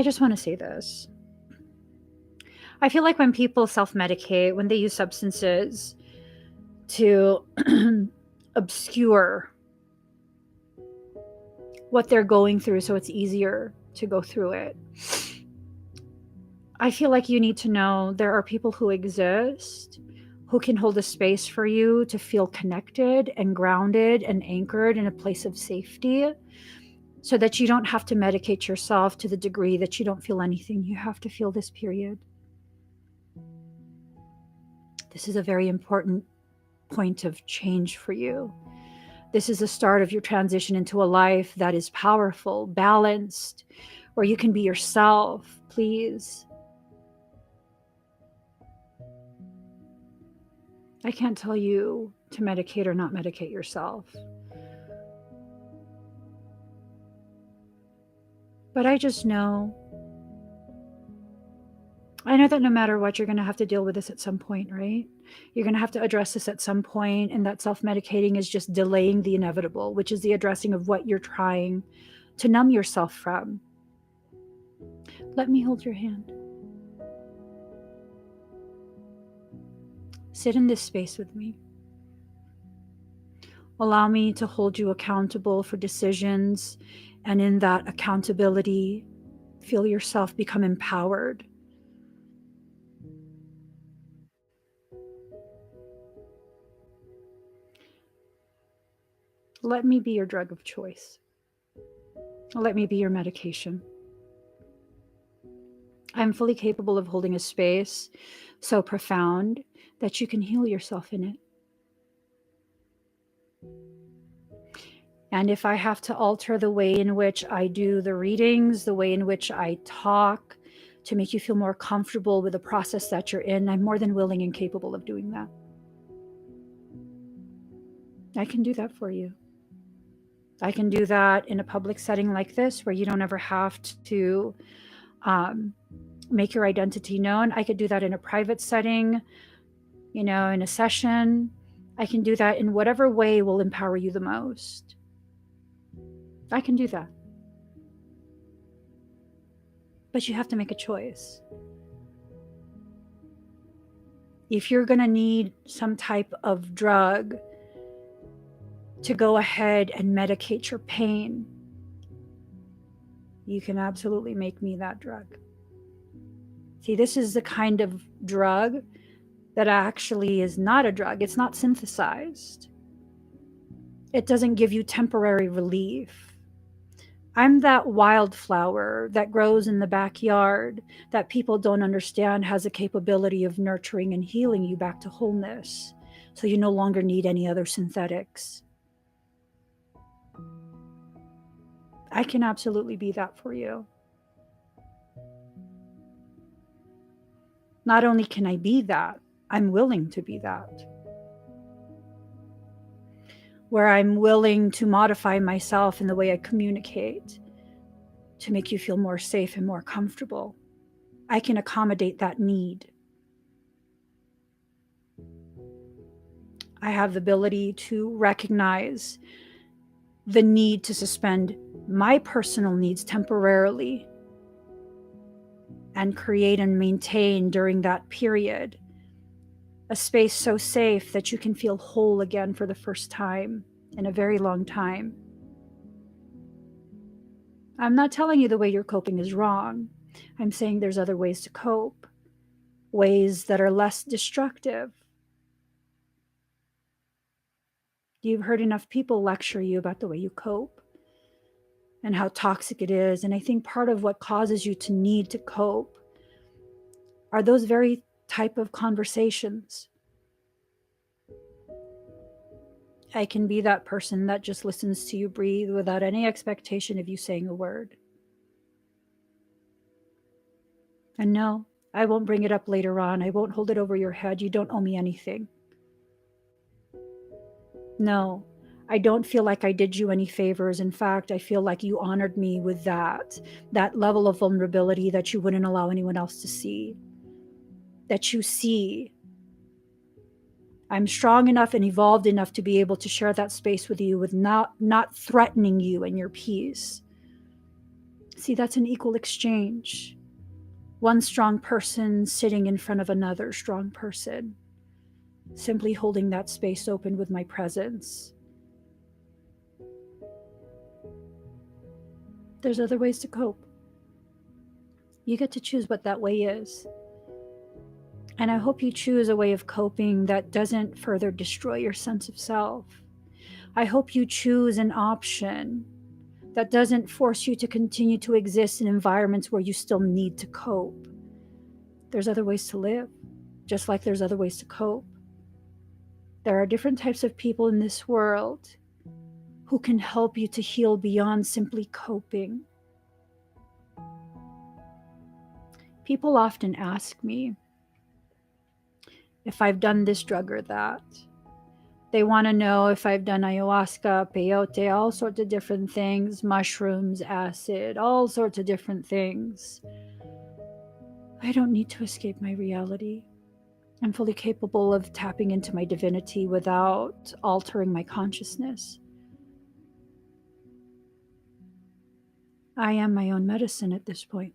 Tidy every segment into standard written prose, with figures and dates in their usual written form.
I just want to say this. I feel like when people self-medicate, when they use substances to obscure what they're going through so it's easier to go through it, I feel like you need to know there are people who exist who can hold a space for you to feel connected and grounded and anchored in a place of safety, so that you don't have to medicate yourself to the degree that you don't feel anything you have to feel this period. This is a very important point of change for you. This is the start of your transition into a life that is powerful, balanced, where you can be yourself. Please. I can't tell you to medicate or not medicate yourself. But I just know, I know that no matter what, you're going to have to deal with this at some point, right? You're going to have to address this at some point, and that self-medicating is just delaying the inevitable, which is the addressing of what you're trying to numb yourself from. Let me hold your hand. Sit in this space with me. Allow me to hold you accountable for decisions, and in that accountability, feel yourself become empowered. Let me be your drug of choice. Let me be your medication. I'm fully capable of holding a space so profound that you can heal yourself in it. And if I have to alter the way in which I do the readings, the way in which I talk, to make you feel more comfortable with the process that you're in, I'm more than willing and capable of doing that. I can do that for you. I can do that in a public setting like this, where you don't ever have to make your identity known. I could do that in a private setting, in a session. I can do that in whatever way will empower you the most. I can do that. But you have to make a choice. If you're going to need some type of drug to go ahead and medicate your pain, you can absolutely make me that drug. See, this is the kind of drug that actually is not a drug. It's not synthesized. It doesn't give you temporary relief. I'm that wildflower that grows in the backyard that people don't understand has a capability of nurturing and healing you back to wholeness, so you no longer need any other synthetics. I can absolutely be that for you. Not only can I be that, I'm willing to be that. Where I'm willing to modify myself in the way I communicate to make you feel more safe and more comfortable. I can accommodate that need. I have the ability to recognize the need to suspend my personal needs temporarily and create and maintain during that period a space so safe that you can feel whole again for the first time in a very long time. I'm not telling you the way you're coping is wrong. I'm saying there's other ways to cope, ways that are less destructive. You've heard enough people lecture you about the way you cope and how toxic it is. And I think part of what causes you to need to cope are those very type of conversations. I can be that person that just listens to you breathe without any expectation of you saying a word. And no, I won't bring it up later on. I won't hold it over your head. You don't owe me anything. No, I don't feel like I did you any favors. In fact, I feel like you honored me with that level of vulnerability that you wouldn't allow anyone else to see, that you see. I'm strong enough and evolved enough to be able to share that space with you with not threatening you and your peace. See, that's an equal exchange. One strong person sitting in front of another strong person, simply holding that space open with my presence. There's other ways to cope. You get to choose what that way is. And I hope you choose a way of coping that doesn't further destroy your sense of self. I hope you choose an option that doesn't force you to continue to exist in environments where you still need to cope. There's other ways to live, just like there's other ways to cope. There are different types of people in this world who can help you to heal beyond simply coping. People often ask me if I've done this drug or that. They want to know if I've done ayahuasca, peyote, all sorts of different things, mushrooms, acid, all sorts of different things. I don't need to escape my reality. I'm fully capable of tapping into my divinity without altering my consciousness. I am my own medicine at this point.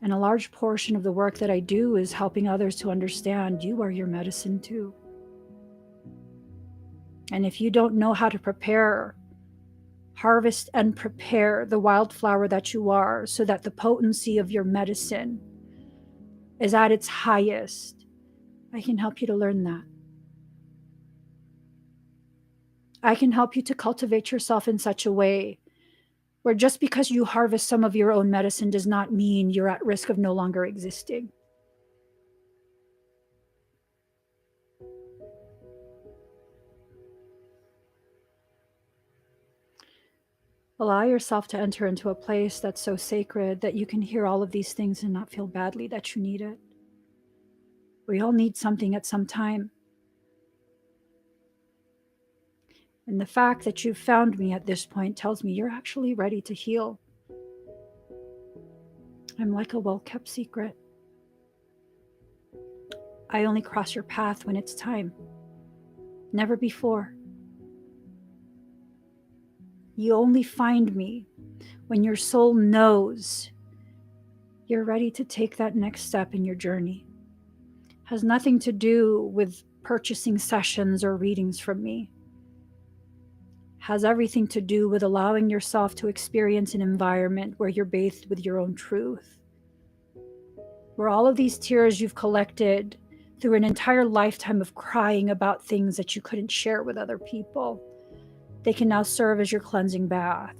And a large portion of the work that I do is helping others to understand you are your medicine too. And if you don't know how to prepare, harvest and prepare the wildflower that you are so that the potency of your medicine is at its highest, I can help you to learn that. I can help you to cultivate yourself in such a way where just because you harvest some of your own medicine does not mean you're at risk of no longer existing. Allow yourself to enter into a place that's so sacred that you can hear all of these things and not feel badly that you need it. We all need something at some time. And the fact that you've found me at this point tells me you're actually ready to heal. I'm like a well-kept secret. I only cross your path when it's time, never before. You only find me when your soul knows you're ready to take that next step in your journey. It has nothing to do with purchasing sessions or readings from me. It has everything to do with allowing yourself to experience an environment where you're bathed with your own truth, where all of these tears you've collected through an entire lifetime of crying about things that you couldn't share with other people, they can now serve as your cleansing bath.